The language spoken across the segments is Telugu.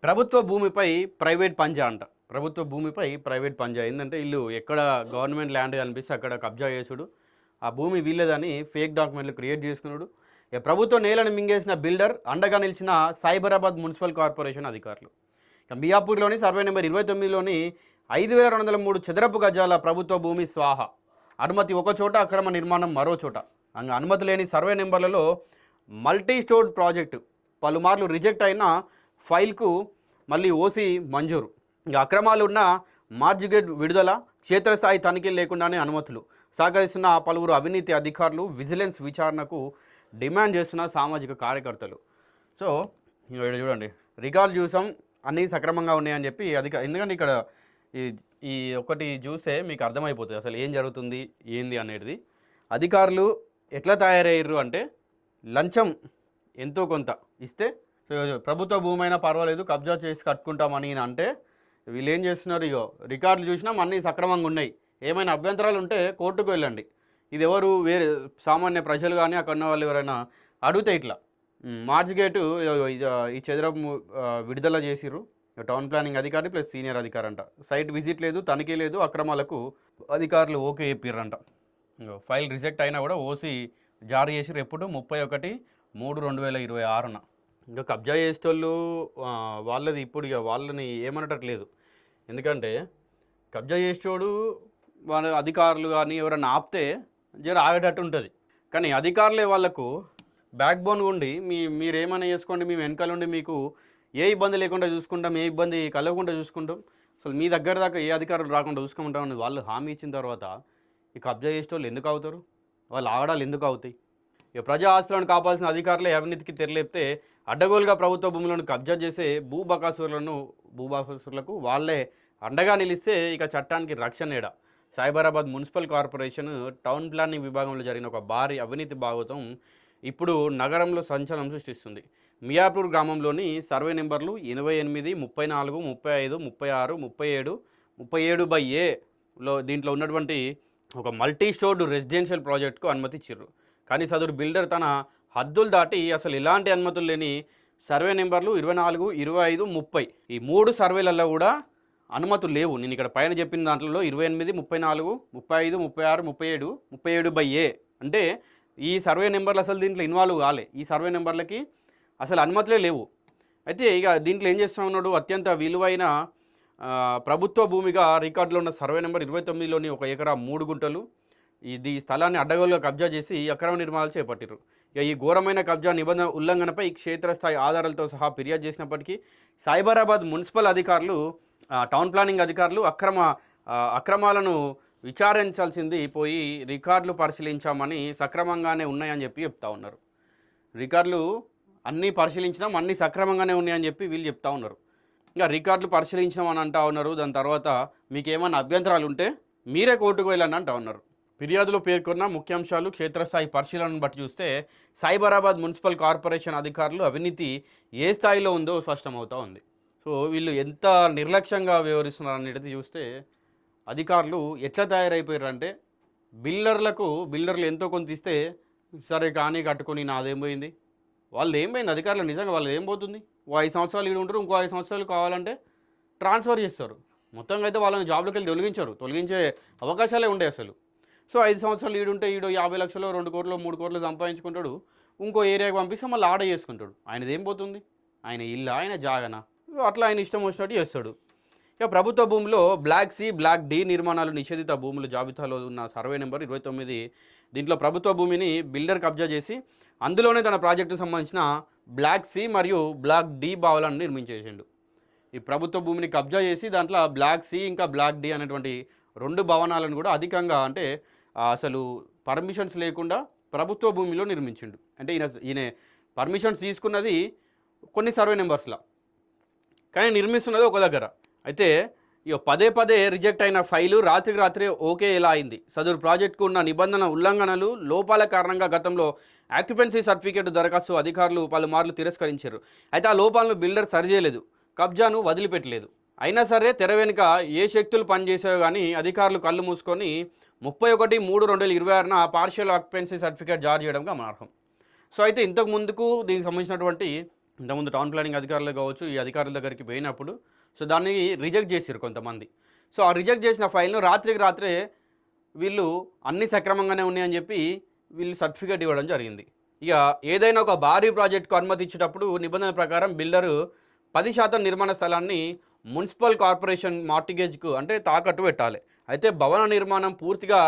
ప్రభుత్వ భూమిపై ప్రైవేట్ పంజా అంట. ప్రభుత్వ భూమిపై ప్రైవేట్ పంజా ఏందంటే ఈళ్ళు ఎక్కడ గవర్నమెంట్ ల్యాండ్ కనిపిస్తే అక్కడ కబ్జా చేసుడు. ఆ భూమి వీళ్ళదని ఫేక్ డాక్యుమెంట్లు క్రియేట్ చేసుకునుడు. ప్రభుత్వ నేలను మింగేసిన బిల్డర్ అండగా నిలిచిన సైబరాబాద్ మున్సిపల్ కార్పొరేషన్ అధికారులు. మియాపూర్లోని సర్వే నెంబర్ 29లోని 5203 చదరపు గజాల ప్రభుత్వ భూమి స్వాహ. అనుమతి ఒక చోట, అక్రమ నిర్మాణం మరో చోట. అనుమతి లేని సర్వే నెంబర్లలో మల్టీ స్టోర్డ్ ప్రాజెక్టు పలుమార్లు రిజెక్ట్ అయిన ఫైల్కు మళ్ళీ ఓసీ మంజూరు. అక్రమాలు ఉన్న మార్జిగేట్ విడుదల, క్షేత్రస్థాయి తనిఖీలు లేకుండానే అనుమతులు. సహకరిస్తున్న పలువురు అవినీతి అధికారులు, విజిలెన్స్ విచారణకు డిమాండ్ చేస్తున్న సామాజిక కార్యకర్తలు. సో ఇక్కడ చూడండి, రికార్డు చూసాం అన్నీ సక్రమంగా ఉన్నాయని చెప్పి ఎందుకంటే ఇక్కడ ఈ ఒకటి చూస్తే మీకు అర్థమైపోతుంది అసలు ఏం జరుగుతుంది ఏంది అనేది. అధికారులు ఎట్లా తయారయ్యారు అంటే లంచం ఎంతో కొంత ఇస్తే ప్రభుత్వ భూమి అయినా పర్వాలేదు కబ్జా చేసి కట్టుకుంటామని అంటే వీళ్ళు ఏం చేస్తున్నారు, ఇగో రికార్డులు చూసినాం అన్నీ సక్రమంగా ఉన్నాయి, ఏమైనా అభ్యంతరాలు ఉంటే కోర్టుకు వెళ్ళండి. ఇది ఎవరు వేరే సామాన్య ప్రజలు కానీ అక్కడ ఉన్న వాళ్ళు ఎవరైనా అడిగితే ఇట్లా మార్జిగేటు ఈ చదరపు విడుదల చేసిర్రు టౌన్ ప్లానింగ్ అధికారి ప్లస్ సీనియర్ అధికారి అంట. సైట్ విజిట్ లేదు, తనిఖీ లేదు, అక్రమాలకు అధికారులు ఓకే చెప్పిర్రంట. ఫైల్ రిజెక్ట్ అయినా కూడా ఓసీ జారీ చేసిర్రు ఎప్పుడు 31/3/2026. ఇంకా కబ్జా చేసేటోళ్ళు వాళ్ళది ఇప్పుడు ఇక వాళ్ళని ఏమనట్లేదు. ఎందుకంటే కబ్జా చేసేటోడు వాళ్ళ అధికారులు కానీ ఎవరైనా ఆపితే జర ఆగేటట్టు ఉంటుంది. కానీ అధికారులే వాళ్ళకు బ్యాక్ బోన్ ఉండి మీరేమైనా చేసుకోండి, మేము వెనకాల ఉండి మీకు ఏ ఇబ్బంది లేకుండా చూసుకుంటాం, ఏ ఇబ్బంది కలగకుండా చూసుకుంటాం, అసలు మీ దగ్గర దాకా ఏ అధికారులు రాకుండా చూసుకుంటామని వాళ్ళు హామీ ఇచ్చిన తర్వాత ఈ కబ్జా చేసేటోళ్ళు ఎందుకు అవుతారు, వాళ్ళు ఆగడాలు ఎందుకు అవుతాయి? ఇక ప్రజా ఆస్తులను కాపాల్సిన అధికారులే అవినీతికి తెరలేపితే అడ్డగోలుగా ప్రభుత్వ భూములను కబ్జా చేసే భూబకాసురులకు వాళ్ళే అండగా నిలిస్తే ఇక చట్టానికి రక్షణ ఏడా. Cyberabad municipal corporation town planning విభాగంలో జరిగిన ఒక భారీ అవినీతి భాగవతం ఇప్పుడు నగరంలో సంచలనం సృష్టిస్తుంది. మియాపూర్ గ్రామంలోని సర్వే నెంబర్లు 28, 34, 35, 36, 37, 37/A దీంట్లో ఉన్నటువంటి ఒక మల్టీ స్టోర్డ్ రెసిడెన్షియల్ ప్రాజెక్టుకు అనుమతి ఇచ్చారు. కానీ సదరు బిల్డర్ తన హద్దులు దాటి అసలు ఎలాంటి అనుమతులు లేని సర్వే నెంబర్లు 24, 25, 30 ఈ 3 సర్వేలలో కూడా అనుమతులు లేవు. నేను ఇక్కడ పైన చెప్పిన దాంట్లో 28, 34, 35, 36, 37, 37/A అంటే ఈ సర్వే నెంబర్లు అసలు దీంట్లో ఇన్వాల్వ్ కాలే. ఈ సర్వే నెంబర్లకి అసలు అనుమతులే లేవు. అయితే ఇక దీంట్లో ఏం చేస్తూ ఉన్నాడు, అత్యంత విలువైన ప్రభుత్వ భూమిగా రికార్డులో ఉన్న సర్వే నెంబర్ 29లోని 1 ఎకరా 3 గుంటలు ఈ స్థలాన్ని అడ్డగోలుగా కబ్జా చేసి అక్రమ నిర్మాణాలు చేపట్టారు. ఇక ఈ ఘోరమైన కబ్జా నిబంధన ఉల్లంఘనపై క్షేత్రస్థాయి ఆధారాలతో సహా ఫిర్యాదు చేసినప్పటికీ సైబరాబాద్ మున్సిపల్ అధికారులు, టౌన్ ప్లానింగ్ అధికారులు అక్రమాలను విచారించాల్సింది పోయి రికార్డులు పరిశీలించామని సక్రమంగానే ఉన్నాయని చెప్పి చెప్తా ఉన్నారు. రికార్డులు అన్నీ పరిశీలించినాం, అన్నీ సక్రమంగానే ఉన్నాయని చెప్పి వీళ్ళు చెప్తా ఉన్నారు. ఇంకా రికార్డులు పరిశీలించినామని అంటా ఉన్నారు. దాని తర్వాత మీకు ఏమైనా అభ్యంతరాలు ఉంటే మీరే కోర్టుకు వెళ్ళండి అంటా ఉన్నారు. ఫిర్యాదులో పేర్కొన్న ముఖ్యాంశాలు క్షేత్రస్థాయి పరిశీలనను బట్టి చూస్తే సైబరాబాద్ మున్సిపల్ కార్పొరేషన్ అధికారులు అవినీతి ఏ స్థాయిలో ఉందో స్పష్టమవుతూ ఉంది. సో వీళ్ళు ఎంత నిర్లక్ష్యంగా వ్యవహరిస్తున్నారు అనేది చూస్తే అధికారులు ఎట్లా తయారైపోయారంటే బిల్డర్లు ఎంతో కొంత ఇస్తే సరే కానీ కట్టుకొని నాదేం పోయింది, వాళ్ళు ఏం పోయింది అధికారులు నిజంగా వాళ్ళు ఏం పోతుంది. 5 సంవత్సరాలు ఈడు ఉంటారు, ఇంకో 5 సంవత్సరాలు కావాలంటే ట్రాన్స్ఫర్ చేస్తారు. మొత్తంగా అయితే వాళ్ళని జాబ్లోకి వెళ్ళి తొలగించే అవకాశాలే ఉండే అసలు. సో 5 సంవత్సరాలు ఈడుంటే 50 లక్షలు 2 కోట్లు 3 కోట్లు సంపాదించుకుంటాడు, ఇంకో ఏరియాకి పంపిస్తే మళ్ళీ ఆడ చేసుకుంటాడు. ఆయనది ఏం పోతుంది, ఆయన ఇల్లు ఆయన జాగనా, అట్లా ఆయన ఇష్టం వచ్చినట్టు చేస్తాడు. ఇక ప్రభుత్వ భూమిలో బ్లాక్ సి, బ్లాక్ డి నిర్మాణాలు నిషేధిత భూముల జాబితాలో ఉన్న సర్వే నెంబర్ 29 దీంట్లో ప్రభుత్వ భూమిని బిల్డర్ కబ్జా చేసి అందులోనే తన ప్రాజెక్టుకు సంబంధించిన బ్లాక్ సి మరియు బ్లాక్ డి భావాలను నిర్మించేసిండు. ఈ ప్రభుత్వ భూమిని కబ్జా చేసి దాంట్లో బ్లాక్ సి ఇంకా బ్లాక్ డి అనేటువంటి 2 భవనాలను కూడా అధికంగా అంటే అసలు పర్మిషన్స్ లేకుండా ప్రభుత్వ భూమిలో నిర్మించిండు. అంటే ఈయన పర్మిషన్స్ తీసుకున్నది కొన్ని సర్వే నెంబర్స్లో, కానీ నిర్మిస్తున్నది ఒక దగ్గర. అయితే ఇక పదే రిజెక్ట్ అయిన ఫైలు రాత్రికి రాత్రే ఓకే ఎలా అయింది. సదరు ప్రాజెక్టుకు ఉన్న నిబంధన ఉల్లంఘనలు, లోపాల కారణంగా గతంలో ఆక్యుపెన్సీ సర్టిఫికేట్ దరఖాస్తు అధికారులు పలుమార్లు తిరస్కరించారు. అయితే ఆ లోపాలను బిల్డర్ సరిచేయలేదు, కబ్జాను వదిలిపెట్టలేదు. అయినా సరే తెర వెనుక ఏ శక్తులు పనిచేసాయో కానీ అధికారులు కళ్ళు మూసుకొని 31/3/2026 పార్షియల్ ఆక్యుపెన్సీ సర్టిఫికేట్ జారీ చేయడం గమనార్హం. సో అయితే ఇంతకు ముందుకు దీనికి సంబంధించినటువంటి ఇంతకుముందు టౌన్ ప్లానింగ్ అధికారులు కావచ్చు, ఈ అధికారుల దగ్గరికి పోయినప్పుడు సో దాన్ని రిజెక్ట్ చేసిర్రు కొంతమంది. సో ఆ రిజెక్ట్ చేసిన ఫైల్‌ను రాత్రికి రాత్రే వీళ్ళు అన్నీ సక్రమంగానే ఉన్నాయని చెప్పి వీళ్ళు సర్టిఫికేట్ ఇవ్వడం జరిగింది. ఇక ఏదైనా ఒక భారీ ప్రాజెక్ట్‌కు అనుమతి ఇచ్చేటప్పుడు నిబంధనల ప్రకారం బిల్డరు 10% నిర్మాణ స్థలాన్ని మున్సిపల్ కార్పొరేషన్ మార్టిగేజ్‌కు అంటే తాకట్టు పెట్టాలి. అయితే భవన నిర్మాణం పూర్తిగా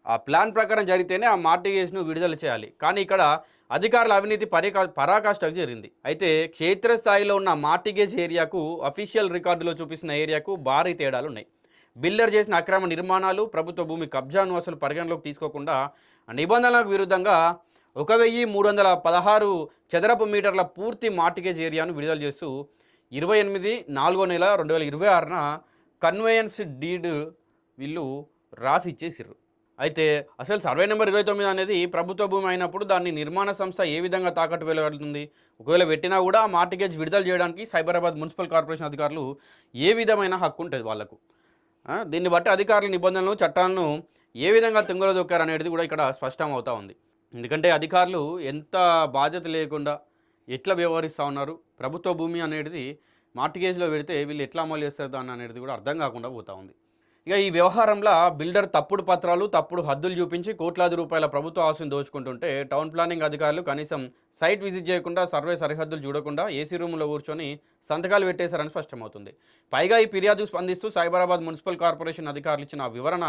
ఆ ప్లాన్ ప్రకారం జరిగితేనే ఆ మార్టిగేజ్‌ను విడుదల చేయాలి. కానీ ఇక్కడ అధికారుల అవినీతి పరాకాష్ఠకు చేరింది. అయితే క్షేత్రస్థాయిలో ఉన్న మార్టిగేజ్ ఏరియాకు అఫీషియల్ రికార్డులో చూపిస్తున్న ఏరియాకు భారీ తేడాలున్నాయి. బిల్డర్ చేసిన అక్రమ నిర్మాణాలు, ప్రభుత్వ భూమి కబ్జాను అసలు పరిగణలోకి తీసుకోకుండా నిబంధనలకు విరుద్ధంగా 1316 చదరపు మీటర్ల పూర్తి మార్టిగేజ్ ఏరియాను విడుదల చేస్తూ 28/4/2026న కన్వేయన్స్ డీడ్ వీళ్ళు రాసి ఇచ్చేసిర్రు. అయితే అసలు సర్వే నెంబర్ 29 అనేది ప్రభుత్వ భూమి అయినప్పుడు దాన్ని నిర్మాణ సంస్థ ఏ విధంగా తాకట్టు వెళ్ళగలుగుతుంది? ఒకవేళ పెట్టినా కూడా ఆ మార్టిగేజ్ విడుదల చేయడానికి సైబరాబాద్ మున్సిపల్ కార్పొరేషన్ అధికారులు ఏ విధమైన హక్కు ఉంటుంది వాళ్ళకు? దీన్ని బట్టి అధికారుల నిబంధనలు, చట్టాలను ఏ విధంగా తుంగలో దొక్కారు అనేది కూడా ఇక్కడ స్పష్టం అవుతా ఉంది. ఎందుకంటే అధికారులు ఎంత బాధ్యత లేకుండా ఎట్లా వ్యవహరిస్తూ ఉన్నారు, ప్రభుత్వ భూమి అనేది మార్టిగేజ్లో పెడితే వీళ్ళు ఎట్లా అమలు చేస్తారు దాన్ని అనేది కూడా అర్థం కాకుండా పోతూ ఉంది. ఇక ఈ వ్యవహారంలో బిల్డర్ తప్పుడు పత్రాలు, తప్పుడు హద్దులు చూపించి కోట్లాది రూపాయల ప్రభుత్వ ఆస్తిని దోచుకుంటుంటే టౌన్ ప్లానింగ్ అధికారులు కనీసం సైట్ విజిట్ చేయకుండా, సర్వే సరిహద్దులు చూడకుండా ఏసీ రూమ్లో కూర్చొని సంతకాలు పెట్టేశారని స్పష్టమవుతుంది. పైగా ఈ ఫిర్యాదుకు స్పందిస్తూ సైబరాబాద్ మున్సిపల్ కార్పొరేషన్ అధికారులు ఇచ్చిన వివరణ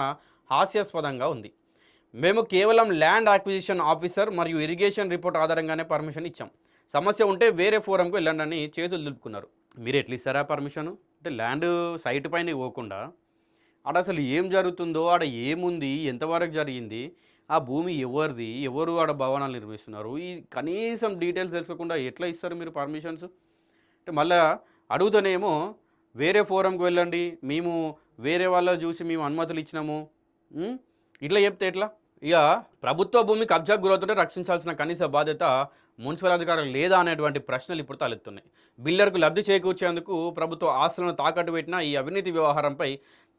హాస్యాస్పదంగా ఉంది. మేము కేవలం ల్యాండ్ అక్విజిషన్ ఆఫీసర్ మరియు ఇరిగేషన్ రిపోర్ట్ ఆధారంగానే పర్మిషన్ ఇచ్చాం. సమస్య ఉంటే వేరే ఫోరంకు వెళ్ళండి అని చేతులు దులుపుకున్నారు. మీరు ఎట్లా ఇస్తారా పర్మిషను? అంటే ల్యాండ్ సైట్ పైన పోకుండా ఆడ అసలు ఏం జరుగుతుందో, ఆడ ఏముంది, ఎంతవరకు జరిగింది, ఆ భూమి ఎవరిది, ఎవరు ఆడ భవనాలు నిర్మిస్తున్నారు, ఈ కనీసం డీటెయిల్స్ తెలుసుకోకుండా ఎట్లా ఇస్తారు మీరు పర్మిషన్స్? అంటే మళ్ళీ అడుగుతానేమో వేరే ఫోరంకి వెళ్ళండి, మేము వేరే వాళ్ళ చూసి మేము అనుమతులు ఇచ్చినాము, ఇట్లా చెప్తే ఎట్లా? ఇక ప్రభుత్వ భూమి కబ్జాకు గురవుతుంటే రక్షించాల్సిన కనీస బాధ్యత మున్సిపల్ అధికారులు లేదా అనేటువంటి ప్రశ్నలు ఇప్పుడు తలెత్తున్నాయి. బిల్డర్కు లబ్ధి చేకూర్చేందుకు ప్రభుత్వ ఆస్తులను తాకట్టు పెట్టిన ఈ అవినీతి వ్యవహారంపై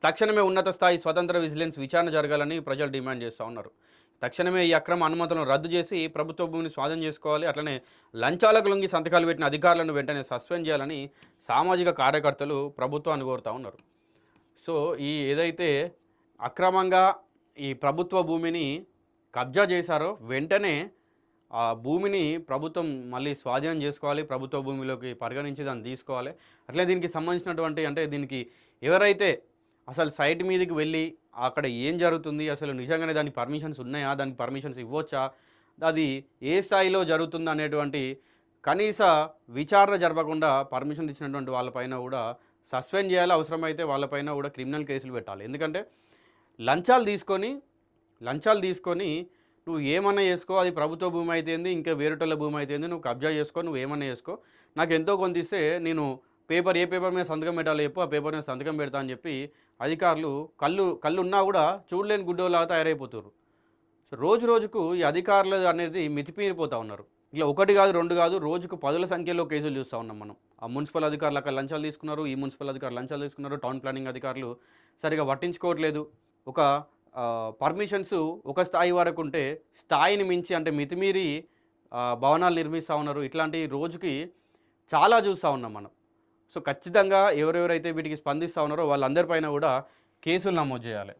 తక్షణమే ఉన్నత స్థాయి స్వతంత్ర విజిలెన్స్ విచారణ జరగాలని ప్రజలు డిమాండ్ చేస్తూ ఉన్నారు. తక్షణమే ఈ అక్రమ అనుమతులను రద్దు చేసి ప్రభుత్వ భూమిని స్వాధీనం చేసుకోవాలి. అట్లనే లంచాలకు లొంగి సంతకాలు పెట్టిన అధికారులను వెంటనే సస్పెండ్ చేయాలని సామాజిక కార్యకర్తలు ప్రభుత్వాన్ని కోరుతూ ఉన్నారు. సో ఈ ఏదైతే అక్రమంగా ఈ ప్రభుత్వ భూమిని కబ్జా చేశారో వెంటనే ఆ భూమిని ప్రభుత్వం మళ్ళీ స్వాధీనం చేసుకోవాలి, ప్రభుత్వ భూమిలోకి పరిగణించి దాన్ని తీసుకోవాలి. అట్లే దీనికి సంబంధించినటువంటి అంటే దీనికి ఎవరైతే అసలు సైట్ మీదకి వెళ్ళి అక్కడ ఏం జరుగుతుంది, అసలు నిజంగానే దానికి పర్మిషన్స్ ఉన్నాయా, దానికి పర్మిషన్స్ ఇవ్వచ్చా, అది ఏ స్థాయిలో జరుగుతుంది అనేటువంటి కనీస విచారణ జరపకుండా పర్మిషన్ ఇచ్చినటువంటి వాళ్ళపైన కూడా సస్పెండ్ చేయాలి. అవసరమైతే వాళ్ళపైన కూడా క్రిమినల్ కేసులు పెట్టాలి. ఎందుకంటే లంచాలు తీసుకొని నువ్వు ఏమన్నా చేసుకో, అది ప్రభుత్వ భూమి అయితేంది, ఇంకా వేరేటోళ్ళ భూమి అయితేంది, నువ్వు కబ్జా చేసుకో, నువ్వు ఏమన్నా చేసుకో, నాకు ఎంతో కొంత ఇస్తే నేను ఏ పేపర్ మీద సంతకం పెట్టాలో చెప్పు, ఆ పేపర్ మీద సంతకం పెడతా అని చెప్పి అధికారులు కళ్ళు ఉన్నా కూడా చూడలేని గుడ్డోలాగా తయారైపోతున్నారు. సో రోజు రోజుకు ఈ అధికారులు అనేది మితిమీరిపోతూ ఉన్నారు. ఇలా ఒకటి కాదు, రెండు కాదు, రోజుకు 10ల సంఖ్యలో కేసులు చూస్తూ ఉన్నాం మనం. ఆ మున్సిపల్ అధికారులు అక్కడ లంచాలు తీసుకున్నారు, ఈ మున్సిపల్ అధికారులు లంచాలు తీసుకున్నారు, టౌన్ ప్లానింగ్ అధికారులు సరిగా పట్టించుకోవట్లేదు. ఒక పర్మిషన్స్ ఒక స్థాయి వరకు ఉంటే స్థాయిని మించి అంటే మితిమీరి భవనాలు నిర్మిస్తూ ఉన్నారు. ఇట్లాంటి రోజుకి చాలా చూస్తూ ఉన్నాం మనం. సో ఖచ్చితంగా ఎవరెవరైతే వీటికి స్పందిస్తూ ఉన్నారో వాళ్ళందరిపైన కూడా కేసులు నమోదు చేయాలి.